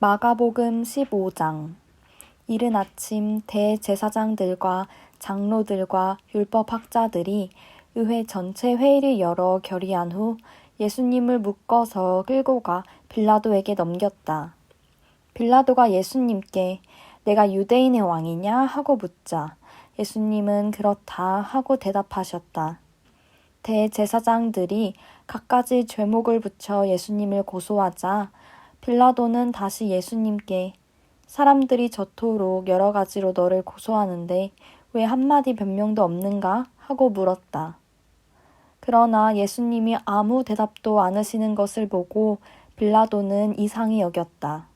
마가복음 15장. 이른 아침 대제사장들과 장로들과 율법학자들이 의회 전체 회의를 열어 결의한 후 예수님을 묶어서 끌고 가 빌라도에게 넘겼다. 빌라도가 예수님께 내가 유대인의 왕이냐 하고 묻자 예수님은 그렇다 하고 대답하셨다. 대제사장들이 갖가지 죄목을 붙여 예수님을 고소하자 빌라도는 다시 예수님께 사람들이 저토록 여러 가지로 너를 고소하는데 왜 한마디 변명도 없는가? 하고 물었다. 그러나 예수님이 아무 대답도 않으시는 것을 보고 빌라도는 이상히 여겼다.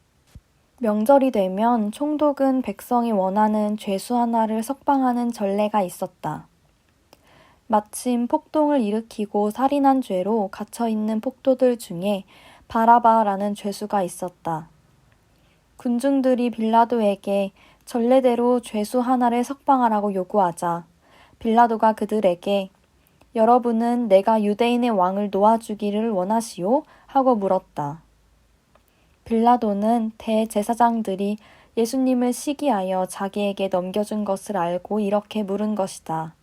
명절이 되면 총독은 백성이 원하는 죄수 하나를 석방하는 전례가 있었다. 마침 폭동을 일으키고 살인한 죄로 갇혀있는 폭도들 중에 바라바라는 죄수가 있었다. 군중들이 빌라도에게 전례대로 죄수 하나를 석방하라고 요구하자 빌라도가 그들에게 여러분은 내가 유대인의 왕을 놓아주기를 원하시오? 하고 물었다. 빌라도는 대제사장들이 예수님을 시기하여 자기에게 넘겨준 것을 알고 이렇게 물은 것이다.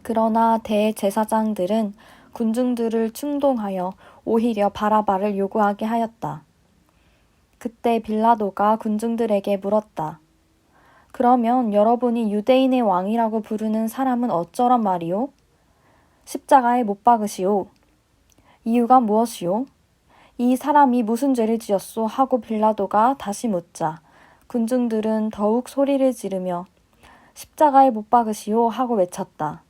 그러나 대제사장들은 군중들을 충동하여 오히려 바라바를 요구하게 하였다. 그때 빌라도가 군중들에게 물었다. 그러면 여러분이 유대인의 왕이라고 부르는 사람은 어쩌란 말이오? 십자가에 못 박으시오. 이유가 무엇이오? 이 사람이 무슨 죄를 지었소? 하고 빌라도가 다시 묻자 군중들은 더욱 소리를 지르며 십자가에 못 박으시오 하고 외쳤다.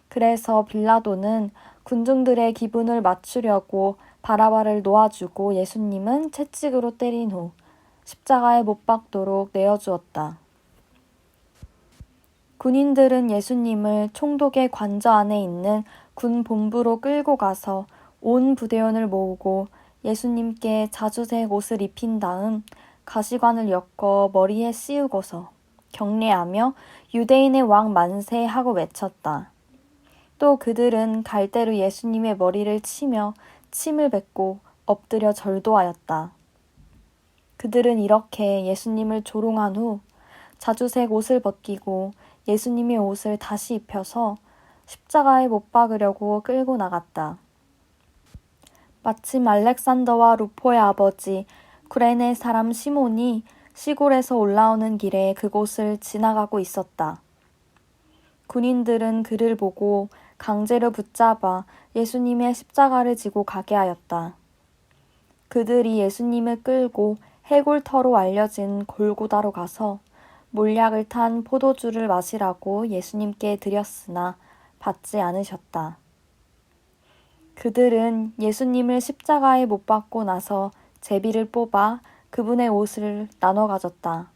그래서 빌라도는 군중들의 기분을 맞추려고 바라바를 놓아주고 예수님은 채찍으로 때린 후 십자가에 못 박도록 내어주었다. 군인들은 예수님을 총독의 관저 안에 있는 군 본부로 끌고 가서 온 부대원을 모으고 예수님께 자주색 옷을 입힌 다음 가시관을 엮어 머리에 씌우고서 경례하며 유대인의 왕 만세 하고 외쳤다. 또 그들은 갈대로 예수님의 머리를 치며 침을 뱉고 엎드려 절도하였다. 그들은 이렇게 예수님을 조롱한 후 자주색 옷을 벗기고 예수님의 옷을 다시 입혀서 십자가에 못 박으려고 끌고 나갔다. 마침 알렉산더와 루포의 아버지 구레네 사람 시몬이 시골에서 올라오는 길에 그곳을 지나가고 있었다. 군인들은 그를 보고 강제로 붙잡아 예수님의 십자가를 지고 가게 하였다. 그들이 예수님을 끌고 해골터로 알려진 골고다로 가서 몰약을 탄 포도주를 마시라고 예수님께 드렸으나 받지 않으셨다. 그들은 예수님을 십자가에 못 박고 나서 제비를 뽑아 그분의 옷을 나눠 가졌다.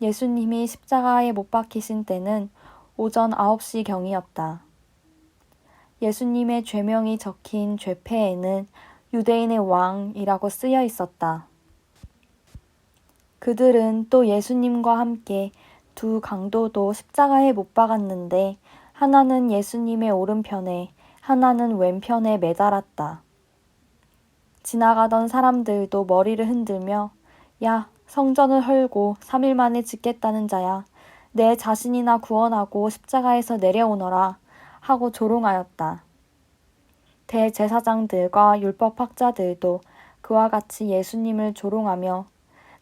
예수님이 십자가에 못 박히신 때는 오전 9시경이었다. 예수님의 죄명이 적힌 죄패에는 유대인의 왕이라고 쓰여 있었다. 그들은 또 예수님과 함께 두 강도도 십자가에 못 박았는데 하나는 예수님의 오른편에 하나는 왼편에 매달았다. 지나가던 사람들도 머리를 흔들며 야, 성전을 헐고 3일 만에 짓겠다는 자야. 내 자신이나 구원하고 십자가에서 내려오너라 하고 조롱하였다. 대제사장들과 율법학자들도 그와 같이 예수님을 조롱하며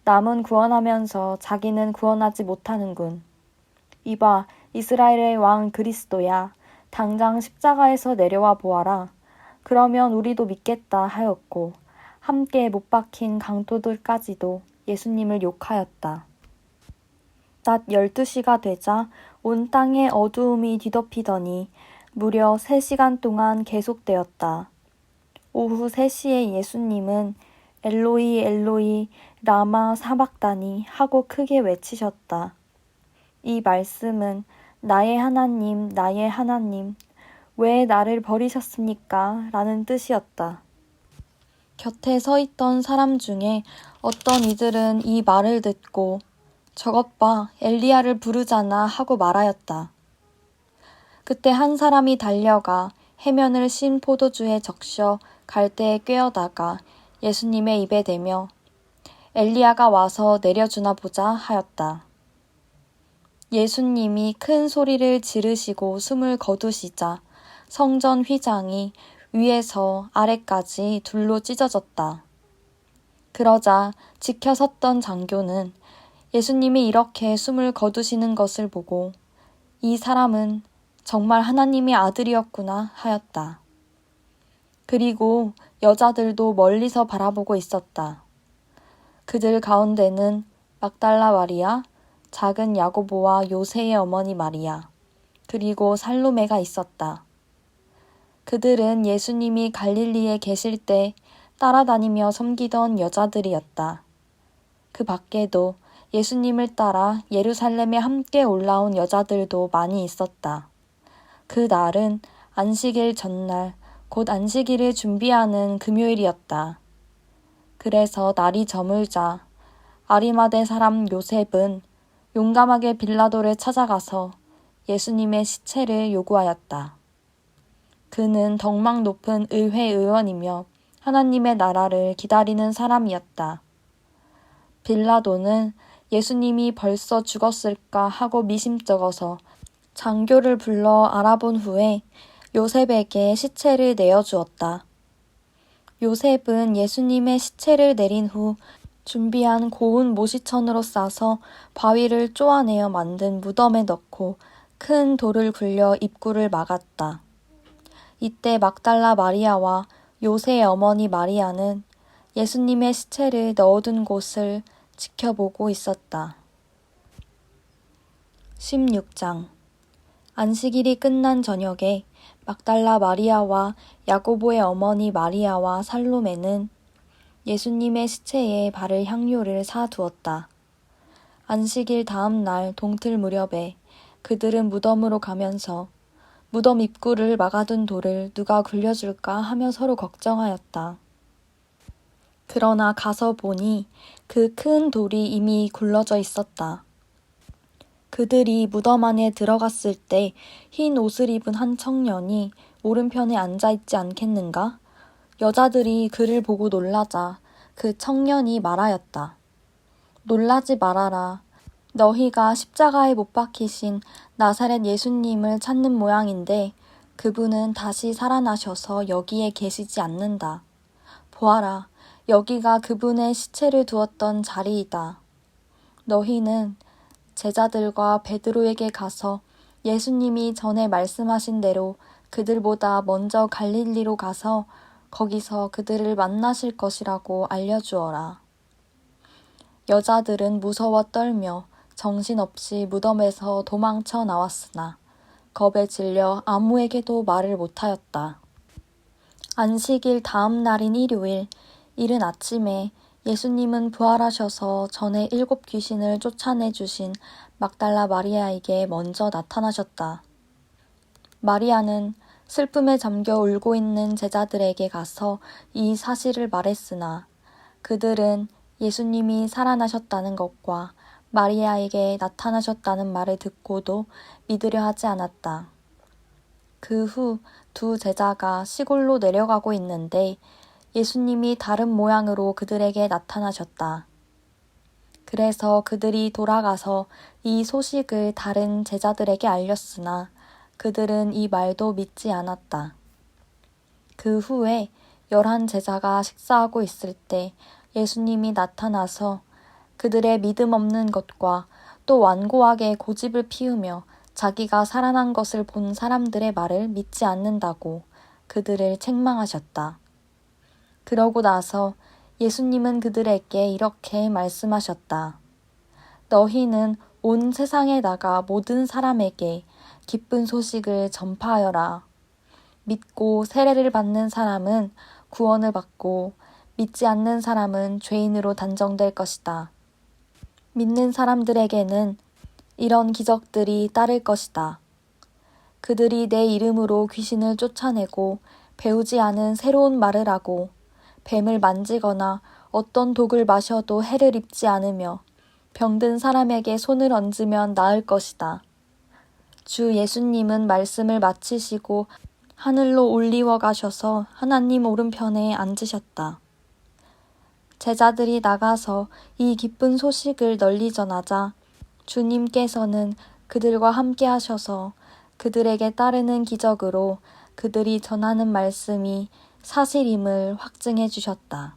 남은 구원하면서 자기는 구원하지 못하는군. 이봐, 이스라엘의 왕 그리스도야. 당장 십자가에서 내려와 보아라. 그러면 우리도 믿겠다 하였고 함께 못 박힌 강도들까지도 예수님을 욕하였다. 낮 12시가 되자 온 땅에 어두움이 뒤덮이더니 무려 3시간 동안 계속되었다. 오후 3시에 예수님은 엘로이 엘로이 라마 사박다니 하고 크게 외치셨다. 이 말씀은 나의 하나님 나의 하나님 왜 나를 버리셨습니까? 라는 뜻이었다. 곁에 서 있던 사람 중에 어떤 이들은 이 말을 듣고 저것 봐, 엘리야를 부르잖아 하고 말하였다. 그때 한 사람이 달려가 해면을 신 포도주에 적셔 갈대에 꿰어다가 예수님의 입에 대며 엘리야가 와서 내려주나 보자 하였다. 예수님이 큰 소리를 지르시고 숨을 거두시자 성전 휘장이 위에서 아래까지 둘로 찢어졌다. 그러자 지켜 섰던 장교는 예수님이 이렇게 숨을 거두시는 것을 보고 이 사람은 정말 하나님의 아들이었구나 하였다. 그리고 여자들도 멀리서 바라보고 있었다. 그들 가운데는 막달라 마리아, 작은 야고보와 요새의 어머니 마리아, 그리고 살로메가 있었다. 그들은 예수님이 갈릴리에 계실 때 따라다니며 섬기던 여자들이었다. 그 밖에도 예수님을 따라 예루살렘에 함께 올라온 여자들도 많이 있었다. 그 날은 안식일 전날, 곧 안식일을 준비하는 금요일이었다. 그래서 날이 저물자 아리마대 사람 요셉은 용감하게 빌라도를 찾아가서 예수님의 시체를 요구하였다. 그는 덕망 높은 의회 의원이며 하나님의 나라를 기다리는 사람이었다. 빌라도는 예수님이 벌써 죽었을까 하고 미심쩍어서 장교를 불러 알아본 후에 요셉에게 시체를 내어주었다. 요셉은 예수님의 시체를 내린 후 준비한 고운 모시천으로 싸서 바위를 쪼아내어 만든 무덤에 넣고 큰 돌을 굴려 입구를 막았다. 이때 막달라 마리아와 요새의 어머니 마리아는 예수님의 시체를 넣어둔 곳을 지켜보고 있었다. 16장 안식일이 끝난 저녁에 막달라 마리아와 야고보의 어머니 마리아와 살로메는 예수님의 시체에 바를 향료를 사두었다. 안식일 다음 날 동틀 무렵에 그들은 무덤으로 가면서 무덤 입구를 막아둔 돌을 누가 굴려줄까 하며 서로 걱정하였다. 그러나 가서 보니 그 큰 돌이 이미 굴러져 있었다. 그들이 무덤 안에 들어갔을 때 흰 옷을 입은 한 청년이 오른편에 앉아있지 않겠는가? 여자들이 그를 보고 놀라자 그 청년이 말하였다. 놀라지 말아라. 너희가 십자가에 못 박히신 나사렛 예수님을 찾는 모양인데 그분은 다시 살아나셔서 여기에 계시지 않는다. 보아라, 여기가 그분의 시체를 두었던 자리이다. 너희는 제자들과 베드로에게 가서 예수님이 전에 말씀하신 대로 그들보다 먼저 갈릴리로 가서 거기서 그들을 만나실 것이라고 알려주어라. 여자들은 무서워 떨며 정신없이 무덤에서 도망쳐 나왔으나 겁에 질려 아무에게도 말을 못하였다. 안식일 다음 날인 일요일, 이른 아침에 예수님은 부활하셔서 전에 7 귀신을 쫓아내 주신 막달라 마리아에게 먼저 나타나셨다. 마리아는 슬픔에 잠겨 울고 있는 제자들에게 가서 이 사실을 말했으나 그들은 예수님이 살아나셨다는 것과 마리아에게 나타나셨다는 말을 듣고도 믿으려 하지 않았다. 그 후 2 제자가 시골로 내려가고 있는데 예수님이 다른 모양으로 그들에게 나타나셨다. 그래서 그들이 돌아가서 이 소식을 다른 제자들에게 알렸으나 그들은 이 말도 믿지 않았다. 그 후에 11 제자가 식사하고 있을 때 예수님이 나타나서 그들의 믿음 없는 것과 또 완고하게 고집을 피우며 자기가 살아난 것을 본 사람들의 말을 믿지 않는다고 그들을 책망하셨다. 그러고 나서 예수님은 그들에게 이렇게 말씀하셨다. 너희는 온 세상에 나가 모든 사람에게 기쁜 소식을 전파하여라. 믿고 세례를 받는 사람은 구원을 받고 믿지 않는 사람은 죄인으로 단정될 것이다. 믿는 사람들에게는 이런 기적들이 따를 것이다. 그들이 내 이름으로 귀신을 쫓아내고 배우지 않은 새로운 말을 하고 뱀을 만지거나 어떤 독을 마셔도 해를 입지 않으며 병든 사람에게 손을 얹으면 나을 것이다. 주 예수님은 말씀을 마치시고 하늘로 올리워 가셔서 하나님 오른편에 앉으셨다. 제자들이 나가서 이 기쁜 소식을 널리 전하자 주님께서는 그들과 함께 하셔서 그들에게 따르는 기적으로 그들이 전하는 말씀이 사실임을 확증해 주셨다.